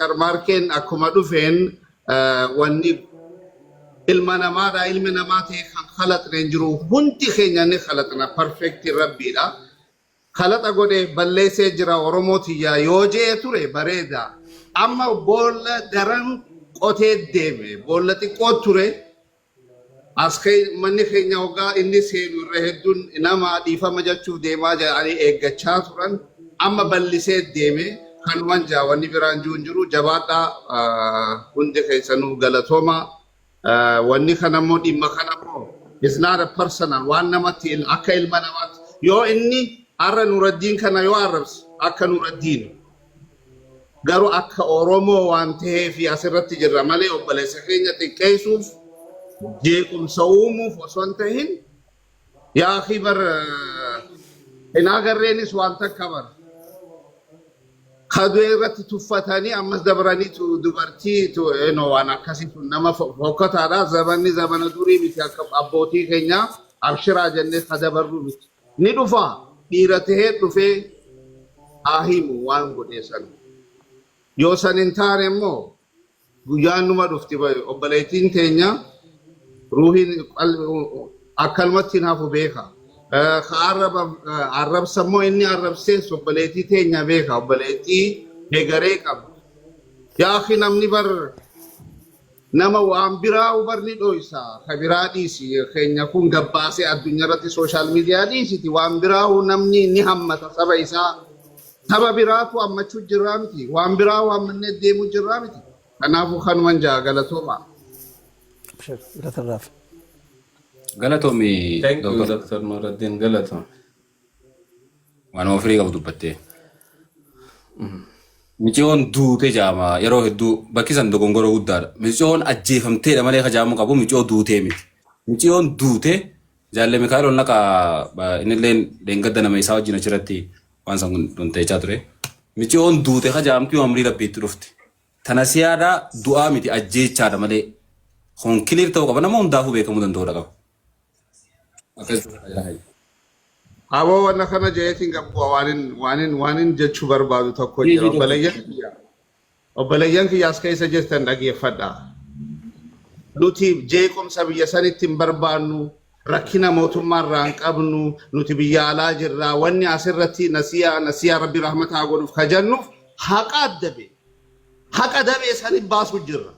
ماركين أكو مدفن واني ilma namaati khalatne jiru hundi keenya ne khalatna perfect rabbi da khalata gode balleese jira oromoti ya yoje ture bareda amma bolla daran qote deme bollati qoture askay manni keenya oga inni seenu reheddun inama difa majachu dema jali eggacha turan amma ballise deme kan wanja wani biranju jiru jabada hundi keysanu galatoma واني خنا مودي ما خنا مو it's not a personal وانا ماتي اكل منامات يو اني ارى نور الدين كان يو عربس اكا نور الدين قالوا اكا اورومو وانته في اسرت جرا مالي وبلا سخينه تكيسوف جيكم صوموا فسنتهن يا اخي بر انا غريني سوانتا كبر خدويرت تفتاني أمس دبراني تو دبرتي تو إنه أنا كسيت نما فوقت هذا زمان دوري بيتك أبوتي كينيا أبشر أجنة خدبرو بيت ندوفا بيرته توفي آهيم وان بديسان يوسان إنتار مو بيان نما دفتي باي أبليتين تينيا روحين أكلمتين هافو بيخا عرب سمو إني عرب سيس وبليتي تينيا بيخا وبليتي هجريكا يا أخي نمني بر نما وامبرا وبرني دويسا خبرا ديسي خينيا كون غباسي الدنيا رتي سوشال ميديا ديسي تي وامبرا ونمني نهمة سبايسا سبا براتو أما تشو جرامتي وامبرا وامني ديمو جرامتي أنا أبو خانوان جا غلطوما بشر لا ترافع غلطومي دكتور نور الدين غلطوم وانا مفريقة بدوبتي ميجون دو تجاما يروح دو بكيسان دو غونغورو ودار ميجون أجيفمتي لما ليها جامو كابو ميجون دو تيمي ميجون دو تي جالي ميكايلو نكا إنلين دينغدنا ميساو جينا شرطي وانسان دون تيجاتوري ميجون دو تي خجام كيو أمري ربيت رفتي تناسيادا دعا ميتي أجي چادا مالي خون كلير تو كابنا مون دافو بيكا مدن دورا كاب أبو وانا خنا جايتين قبوا وانين جتشو بربادو تكو جرا وبليان في ياسكي سجستن لقي فدا نوتي جيكم سبي يساني تنبربانو ركينا موتو مران قبنو نوتي بيا على جرا واني أسرتي نسيا ربي رحمة أقول خجنوف حق أدبي يساني باسو جرا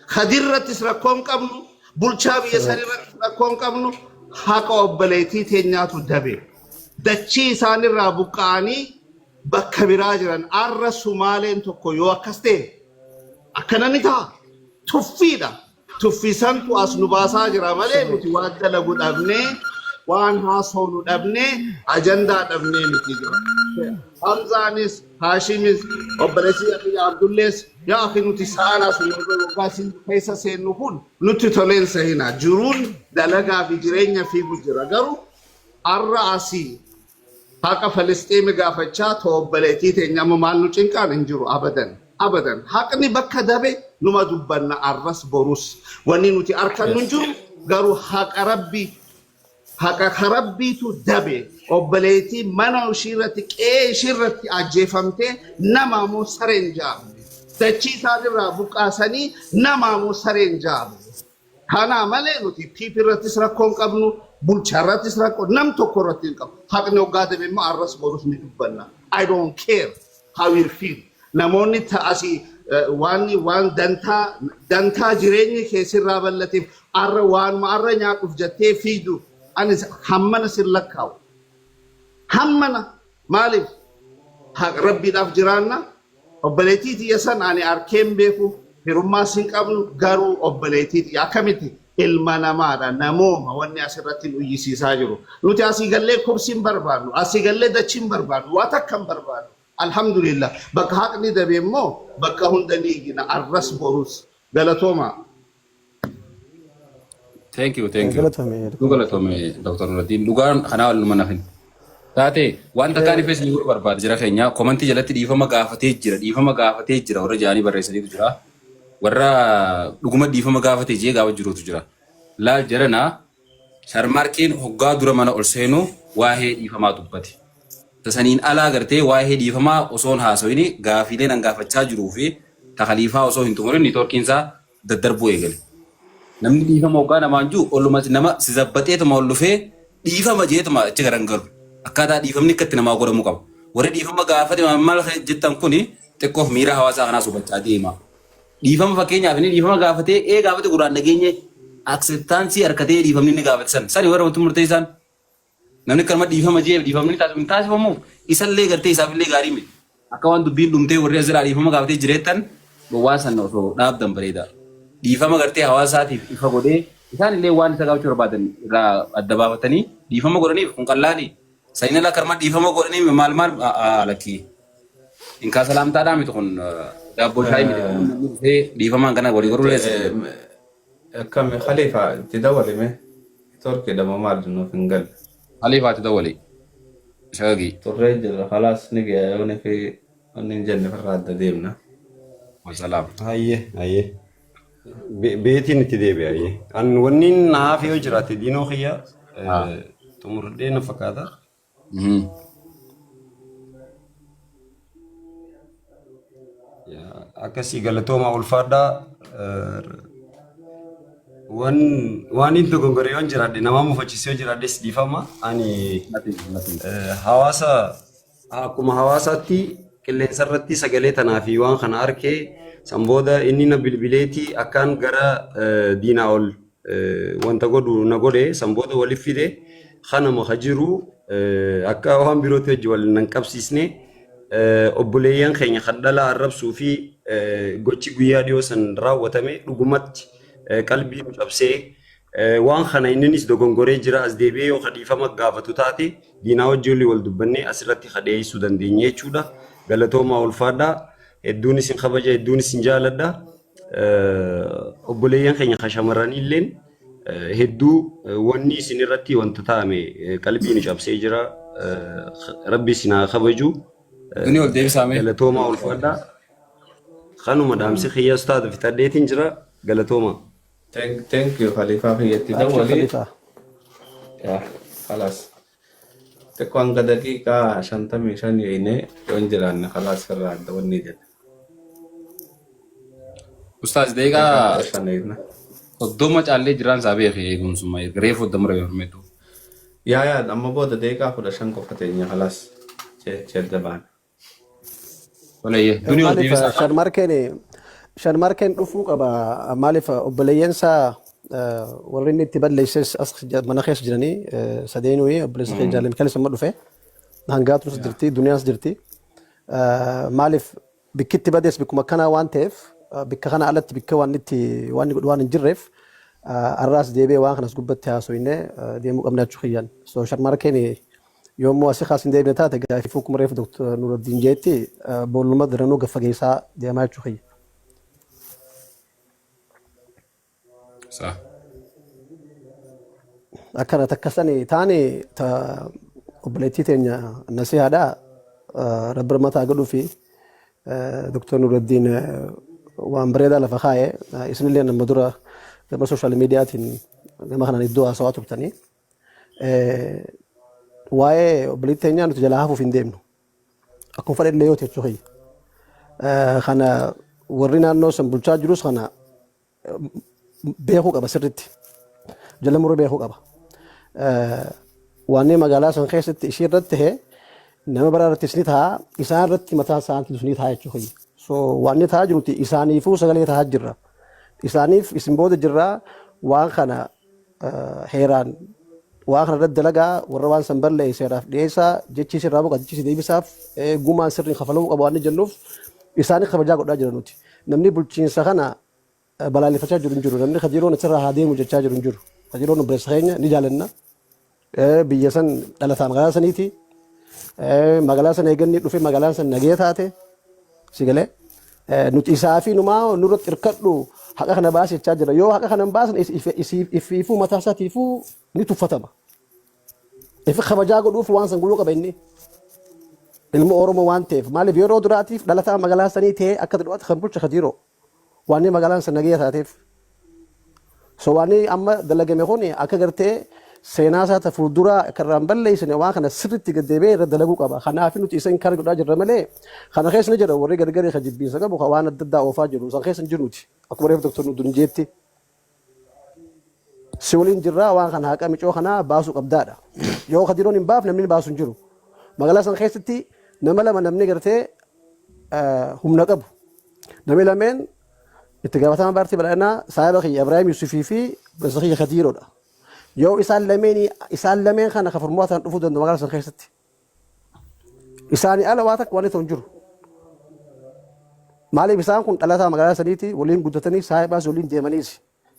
خديرة تسرقون قبنو بولشابي يساني ركون قبنو حق أبليتي تنياتو دبي دچي ساني رابقاني بكبراجران الرسو مالين توكو يوكستي أكناني تا تفي سانتو أسنباسا جرا مالي متواد لغو دبني وان هاسونو دبني أجندا دبني متجرا حمزانيس هاشيميس أبليسي أخي عبدالليس يا أخي نتي سانا سنوكو وقاسين كيسا سينوكون نتي تولين سهينا جرون دلقا في جرين في بجرا قرو الرأسي حقا فلسطين مغافتشا توبليتي تنيامو مالو چنكان انجرو أبدا حقني بكا دابي نما دبنا الرس بروس واني نتي أركان ننجرو قرو حقا ربي تو دابي أبليتي مناو شيرتك شيرتي أجيفمتي نمامو سرنجاب تچي سادرا بقاساني نمامو سرنجاب هانا مالي نتي بيبرتس ركون قبنو بولشارتس ركون نم توكورتين قبنو حقني وقاده بما الرس بروس نتبنا I don't care how you feel نموني تأسي وان دانتا جريني كيسر رابلتي وان ما نياك وفجتي فيدو أنا همنا سلكاو همنا مالي حق ربي داف جرانا وبليتي يسان أنا أركيم بيكو في رما سنقبل غارو وبليتي يا كميتي المانا مادا نموم واني أسرتين ويسي ساجرو نوتي أسي غلي كوبسين بربانو أسي غلي دچين بربانو واتكم بربانو الحمد لله بك حقني دبي مو بك هندني جنا الرس بروس غلطوما Thank you. Galatome Dr. Nuruddin. Dugaan xanaa wal manafin. Taate wanta kaani fees liiwur barbaad jira keenya komantii jalatti dhiifama gaafatee jira warra jaanii barreessaniitu jira. Warra dhuguma dhiifama gaafatee jee gaafa jirutu jira. Laal jarana sharmarkeen hoggaa dura mana ol seenuu waa'ee dhiifamaa dubbate. Tasaniin alaa gartee waa'ee dhiifamaa osoon haasawini gaafiileen an gaafachaa jiruu fi تخليفها وصو هنتمرن نيتوركين سا ددربو يقل نمني ديفا موقع نمانجو أولو ما نما سيزبطيت ما أولو في ديفا ما جيت ما تجرنجر أكادا ديفا مني كتنا ما أقول مقام ورا ديفا ما قافة ما مال جدا كوني تكوه ميرا هواسا أنا سوبر تادي ما ديفا ما فكيني أبني ديفا ما قافة قافة قران نجيني أكسبتانسي أركتي ديفا مني قافة سن ورا وانتم مرتيسان namni kalma dhiifama jee dhiifamni taasifamu isallee gartee isaafillee gaarii miti akka waan dubbiin dhumtee warri asirraa dhiifama gaafatee jireettan gowwaa san osoo dhaabdan bareeda dhiifama gartee hawaasaatiif ifa godhee isaanillee waan isa gaafachuu barbaadan irraa adda baafatanii dhiifama godhaniif kun qallaali sainala karma dhiifama godhanii maal lakkii inkaa salaamtaadhaa miti kun daabboo shaayii miti dhiifamaan kana walii goruu leessa akkami khalifa itti dawwalime torkee dama maal nuuf hin galle خليفة تدولي شاقي تريد خلاص نجي يوني في ننجن في الرادة ديمنا والسلام هاي بيتي نتديبي هاي أن ونين نافي وجرات دينو خيا تمر دينا فكادا يا أكسي غلطوما والفادا waan inni gongoriyoon jiraadhe nama mufachiisee jiraadhes dhiifama ani hawaasa akkuma hawaasaatti qilleensa irratti sagalee tanaa fi waan kana arkee san booda inni na bilbileetii akkaan gara diinaa ol wanta godhu na godhe san booda waliif fide kanama ka jiru akka waan birootti wajji wal nan qabsiisne obboleeyyan keenya kan dhala arrabsuu fi gochi guyyaa dhiyoo san raawwatame dhugumatti qalbii nu cabsee waan kana innis dogongoree jira as deebi'ee yoo dhiifama gaafatu taate diinaa wajjin wal dubbannee asirratti dhiyeessuu dandeenya jechuudha. Galatooma ulfaadhaa hedduun isin kabaja hedduun isin jaaladha. Obboleeyyan keenya shamarranilleen hedduu wanni isin irratti wanta taame qalbii nu cabsee jira. Rabbi isin haa kabaju. Galatooma ulfaadhaa. Kanuma dhaamsi xiyyaa ustaada fitadheetiin jira. Galatooma. Thank you Khalifa في يتدولي يا خلاص تكون دقيقة عشان تمي عشان يعيني ينزل عنا خلاص في الرادة والنيجد أستاذ ديكا عشان يعيننا قدومة على جيران سابق يكون سماي غريف الدمر يرميتو يا أما بود دقيقة خد عشان كفتيني خلاص شيء دبان ولا يه دنيا دي بس شان ماركن دفوق أبا مالف أبلينسا وريني تبليسس أسخ مناخيس جراني سدينوي أبليس خير جالم كل سمر دفع هنقات رس درتي دنيا درتي مالف بكت بديس بكم مكانا وان تيف بكخنا علت بكوان نتي وان نجرف الراس ديبي وان خلاص قبت تاسوينه دي مقامنا شخيان سو شان ماركني يوم مواسي خاصين ديبي تاتا قاعد فوق مريف دكتور نور الدين جيتي بول مدرنو قفقيسا دي ما شخي صح أكنا تكسني تاني تا قبلتي تاني النصيحة دا رب ما تقولوا فيه دكتور نور الدين وامبريدا لفخاية اسم اللي أنا مدرة لما السوشيال ميديا تين لما خلنا ندوها سوات بتاني واي قبلتي تاني أنا تجلها في فندمنا أكون فرد ليوتي تشوفي خنا ورينا الناس بلشة جلوس خنا بيخو قبا سرتي جل مرو بيخو قبا واني مقالا سن خيست اشير رته نما برا تسنيتها إسان رتي متا سان تسنيتها يچخي سو واني تا جروتي إساني فو سغلي تا جرا إساني في اسم بود جرا وان خنا حيران وان خنا رد لغا وروان سنبر لي سيراف ديسا جيچي سرابو قدچي دي بساف غوما سرين خفلو قبواني جنوف إساني خبجا قدا جرنوتي نمني بلچين سخنا balaa lifachaa jiru hin jiru namni kajiroon asirraa haa deemu jechaa jiru hin jiru kajiroon obboleessa keenya ni jaalanna biyya san dhalataa magaalaa saniiti magaalaa sana eeganni dhufe magaalaan san nagee taate sigalee nuti isaa fi numaa nurratti hirkadhu haqa kana baas jechaa jira yoo haqa kana baasan ifiifuu mataa isaatiifuu ni tuffatama ifi kabajaa godhuuf waan san guyyoo qaba inni ilma oromoo waan ta'eef maaliif yeroo duraatiif dhalataa magaalaa sanii ta'ee akka dhuwaatti kan bulcha kajiroo واني مقالان سنجية هاتف سواني أما دلقة مخوني أكغرتي seenaa isaa ta fuulduraa karraan balleessine waan kana sirriitti gaddeebee irra dalaguu qaba. Kanaaf nuti isa inkaara godhaa jirra malee kana keessa ni jira warri gargari jibbiinsa qabu waan adda addaa oofaa jiru. San keessa hin jiruuti. Akkuma reefu doktor Nuudduun jeetti. Si waliin jirraa waan kana haqa micoo kanaa baasuu qabdaadha. Yoo kadiroon hin baaf namni baasu hin jiru. Magaalaa san keessatti nama lama namni gartee humna qabu. Namni lameen itti gaafatama baartii bal'aanaa saayiba kiyya Ibrahim Yusufii fi Basakiyya Kadiiroodha. Yoo isaan lameen kana kafurmootaan dhufuu danda'u magaalaa san keessatti. Isaanii ala waa takka waan ta'u hin jiru. Maaliif isaan kun dhalataa magaalaa saniiti waliin guddatanii saayibaas waliin deemaniis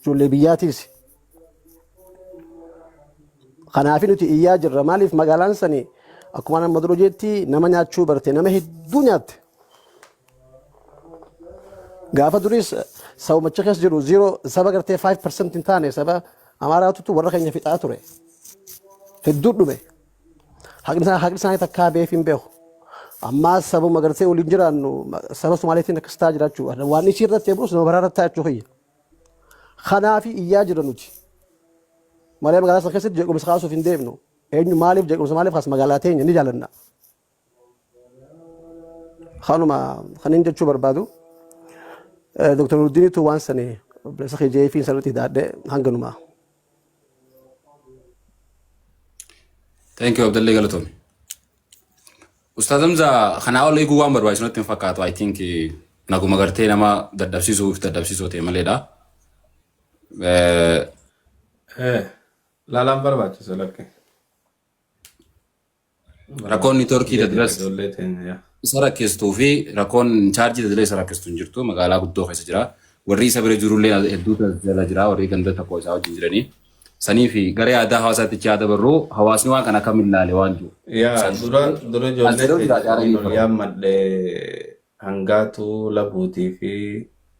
ijoollee biyyaatiis. Kanaaf nuti iyyaa jirra maaliif magaalaan sanii akkuma nama duruu jetti nama nyaachuu barte nama hedduu nyaatte. Gaafa duris sababa keessa jiru zero saba gartee 5% hin taane saba Amaaraatutu warra keenya fixaa ture. Hedduu dhume. Haqni isaanii takkaa beef hin beeku. Ammaa sababa gartee waliin jiraannu saba Somaaliitiin akkas ta'aa jiraachuu. Waan ishii irratti eeguus nama baraarratti ta'aa jechuu kiyya. Kanaaf iyyaa jira nuti. Malee magaalaa sana keessatti jeequmsa kaasuuf hin deemnu. Eenyu maaliif jeequmsa maaliif kaas magaalaa teenya ni jaalanna. Kanuma kanin jechuu barbaadu. Dr. Nuuddiinitu waan sanii bilisa kee fi sarratti hidhaadhee hanganumaa. Thank you Abdallee Galatoon. Ustaaz Hamza kanaa ol eeguu waan barbaachisu natti hin fakkaatu. I think naguma gartee nama dadhabsiisuu ta'e maleedha. Laalaan barbaachisa lakke. Rakkoon niitoorkii dadhabas isa rakkistuu fi rakkoon chaarjii dadhabee isa rakkistu hin jirtu magaalaa guddoo keessa jira. Warri isa bira jirullee hedduu jala jira warri ganda tokko isaa wajjin jiranii. Sanii fi garee aadaa hawaasaatti yaada barruu hawaasni waan kana kam ilaale waan jiru. Dura ijoollee yaammadhee hangaatu labuutii fi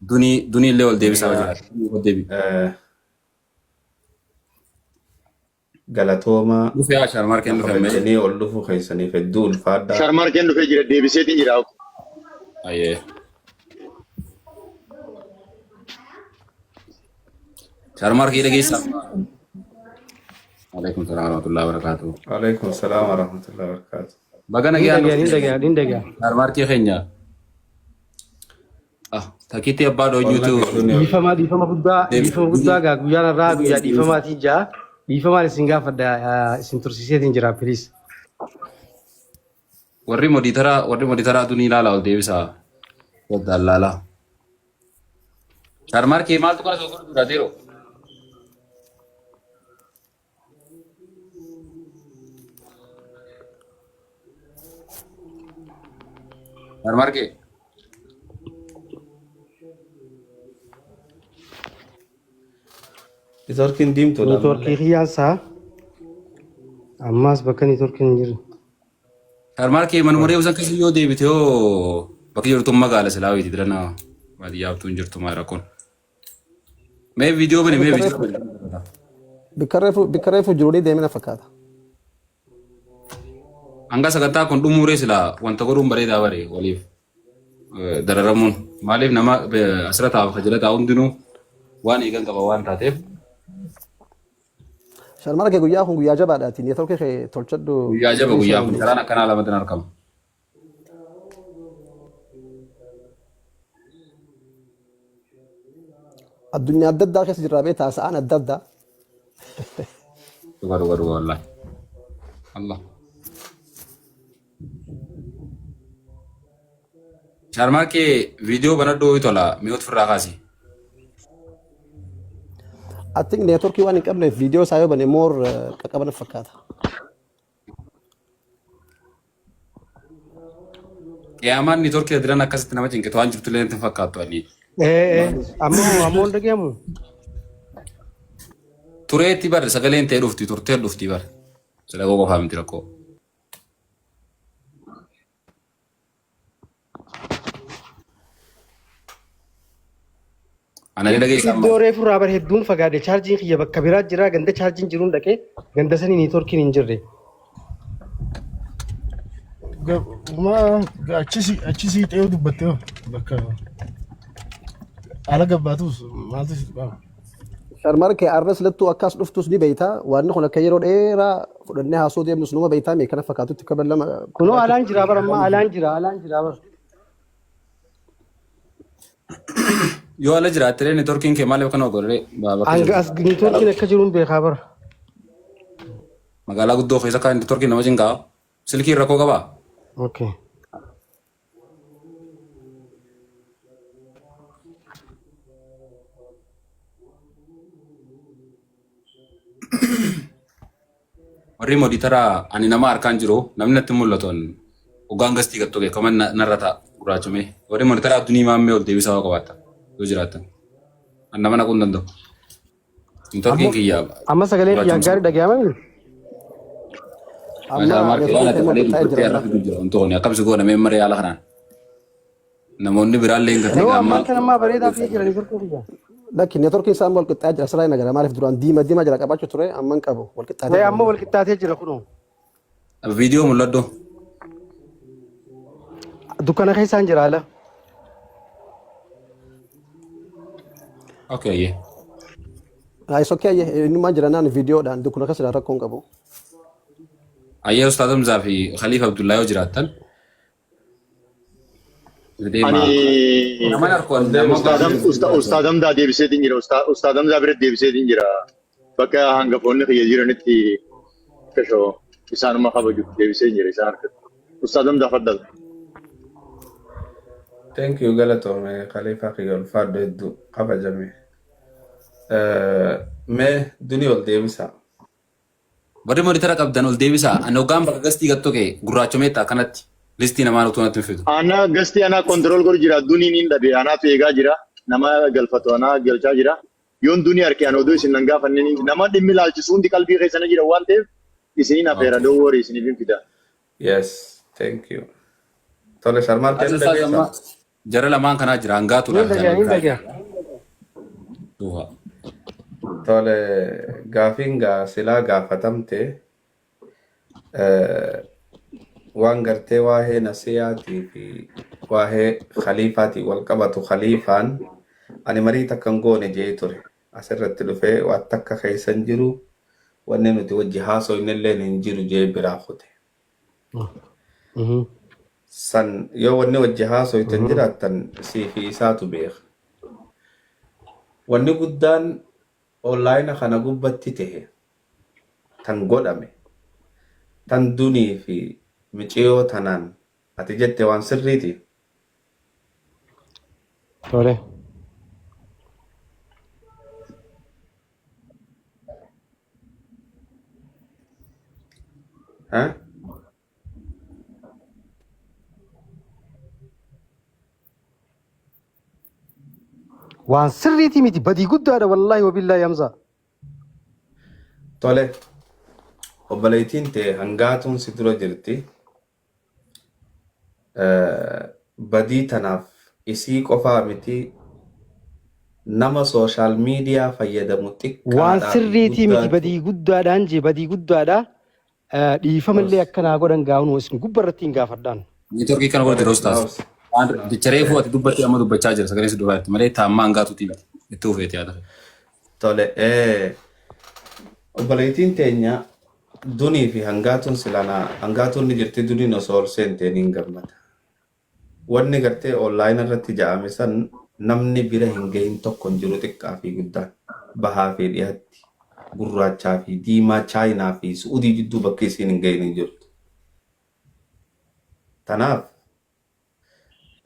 dunii illee ol deebisaa jira. Galatooma. Dhufee Sharmarkeen dhufee mee ol dhufu keessaniif hedduu ulfaadha. Sharmarkeen dhufee jira deebiseetiin jira. Ayyee. Sharmarkee dhageessaa. Alaikum salam warahmatullahi wabarakatuh. Alaikum salam warahmatullahi wabarakatuh. Bagana gaya. Sharmarkee keenya. Takiitti abbaa dhoojjuutu. Dhiifama guddaa gaa guyyaan irraa guyyaa dhiifamaatiin jaa. Dhiifamaan isin gaafadha isin tursiiseetiin jira please. Warri moditaraa dunii ilaala ol deebisaa. Waddaan laala. Sharmarkee maaltu kana soo dura deero? Sharmarkee. Niitoorkiin diimtuudha. Niitoorkii xiyyaansaa ammaas bakka niitoorkiin hin jiru. Sharmarkee manumuree usan keessa yoo deebite yoo bakki jirtu magaala silaawiiti dirana baadiyyaa bittuu hin jirtu maa rakkoon. Mee viidiyoo bane mee viidiyoo bane. Bikka reefu jiru deemina fakkaata. Hanga sagantaa kun dhumuuree silaa wanta godhuun bareedaa bare waliif dararamuun maaliif nama asirra taa'u jala taa'u hundinuu waan eegan qaba waan taateef. Sharmarkee guyyaa kun guyyaa jabaadhaati. Niitoorkii kee tolchadhu. Guyyaa jaba guyyaa kun karaan akkanaa lamatan argama. Addunyaa adda addaa keessa jirraa beektaa sa'aan adda addaa. Dhuga wallahi. Allah. Sharmarkee viidiyoo banadhoo tola mi'oot firraa kaasi. I think niitoorkii waan hin qabneef viidiyoo isaa yoo bane moor qaqqaban fakkaata. Qiyaamaan niitoorkii adiran akkasitti nama cinqitu waan jirtu illee hin fakkaattu ani. Ammoo dhageemu. Tureetti bar sagaleen ta'e dhufti turtee dhufti bar. Sila koo qofaa miti rakkoo. Ana dhageessaa. Iddoo reefu irraa bar hedduun fagaadhe chaarjiin kiyya bakka biraa jira ganda chaarjiin jiruun dhaqee ganda sanii niitoorkiin hin jirre. Achisi ta'ee dubbattee bakka ala gabbaatus maaltu si qaama. sharmarkee arras lattuu akkas dhuftus ni beeyta waan kun akka yeroo dheeraa fudhannee haasoo deemnus numa beeyta mee kana fakkaatutti kaballama Kunoo alaan jira bara amma alaan jira bara. Yoo ala jiraatee neetworkiin kee maaliif kana godhee Hanga as neetworkiin akka jiruun beekaa bara. magaalaa guddoo keessa kan neetworkiin nama jingaa silkii rakkoo qabaa. Okay. Warri mooditaraa ani nama harkaan jiru namni natti mul'atu ogaan gastii gattoo beekaman narra ta'a gurraachumee warri mooditaraa addunii maammee ol deebisaa qabaata yoo jiraatan an nama naquu hin danda'u. Neetworkiin kiyyaa. Amma sagalee kiyyaa gaarii dhaga'ama miti. Akkamitti goonamee maree haala kanaan namoonni biraallee hin Yoo gatte amma kan ammaa bareedaa fi jira neetworkiin kiyyaa. lakki neetworkiin isaan wal qixxaa jira asirraa nagara maaliif duraan diima jala qabaachuu ture amma hin qabu wal qixxaatee. Wayii amma wal qixxaatee jira kunoo. viidiyoo mul'addo. Dukkana keessaan jira ala. Okay. Is okay inni maan jira naan viidiyoodhaan dukkana keessa rakkoo hin qabu. Ayyee Ustaaz Hamzaa fi Khalifa Abdullaa yoo jiraattan. Ustaad Hamdaa deebiseetiin jira. Ustaad Hamdaa biratti deebiseetiin jira. Bakka hangafoonni kiyya jiranitti kashoo isaanuma kabaju deebiseetiin jira isaan harkatti. Ustaad Hamdaa faddala. Thank you galatoome Khalifa kiyya ulfaadhu hedduu kabajame. Mee dunii ol deebisaa. Warri mooditara qabdan ol deebisaa ani ogaan bakka gastii gattoo kee gurraachumee ta'a kanatti listii namaan utuu natti fidu. Ana gasti ana kontrol gor jira duniin hin dhabe ana feegaa jira nama galfatu ana galchaa jira yoon dunii harkee ana oduu isin nan gaafanne nama dhimmi laalchisuun di qalbii keessana jira waan ta'eef isiniin afeera doo warri isiniif hin fida. Yes, thank you. Tole sharmaan ta'e dhageessa. Jara lamaan kanaa jira hangaatu Hin dhaga'a. Tole gaafiin silaa gaafatamte waan gartee waa'ee nasiyaatii fi waa'ee khaliifaatii wal qabatu khaliifaan ani marii takkan goone jee ture asirratti dhufee waan takka keessan jiru wanni nuti wajji haasoo innillee hin jiru jee biraa fute. San yoo wanni wajji haasoo itti jiraattan sii fi isaatu beeka. Wanni guddaan onlaayina kana gubbatti ta'e tan godhame tan dunii fi miciyoo tanaan ati jette waan sirriiti. Tole. Waan sirriiti miti badii guddaadha wallaahi wabillaahi Hamzaa. Tole obboleettiin ta'e hangaatuun si dura jirti. Badii tanaaf isii qofaa miti nama sooshaal miidiyaa fayyadamu xiqqaadhaan Waan sirriiti miti badii guddaadhaan jee badii guddaadha. Dhiifamallee akkanaa godhan gaa'uun isin gubbarratti hin gaafadhaan. Neetworkii kana godhate Ustaaz. Dicharee fuudhate dubbatti amma dubbachaa jira sagalee si dubbatti malee taammaa hangaatuutii miti itti ufeeti yaada. Tole obboleettiin teenya dunii fi hangaatuun silana hangaatuun ni jirti duniin osoo ol seenteen hin gammada. Wanni gartee onlaayina irratti ja'ame san namni bira hin gahin tokko hin jiru xiqqaa fi guddaan bahaa fi dhiyaatti gurraachaa fi diimaa chaayinaa fi su'udii jidduu bakki isiin hin gahin hin jirtu. Tanaaf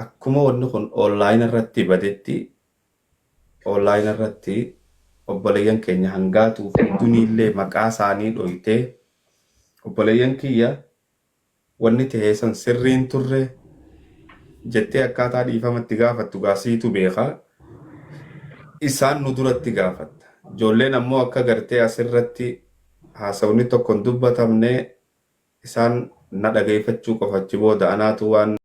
akkuma wanni kun onlaayina irratti badetti onlaayina irratti obboleeyyan keenya hangaatuu fi duniillee maqaa isaanii dhoyitee obboleeyyan kiyya wanni ta'ee san sirriin turre jettee akkaataa dhiifamatti gaafattu gaasiitu beekaa isaan nu duratti gaafatta. Ijoolleen ammoo akka gartee asirratti haasawni tokko hin dubbatamne isaan na dhageeffachuu qofachi booda anaatu waan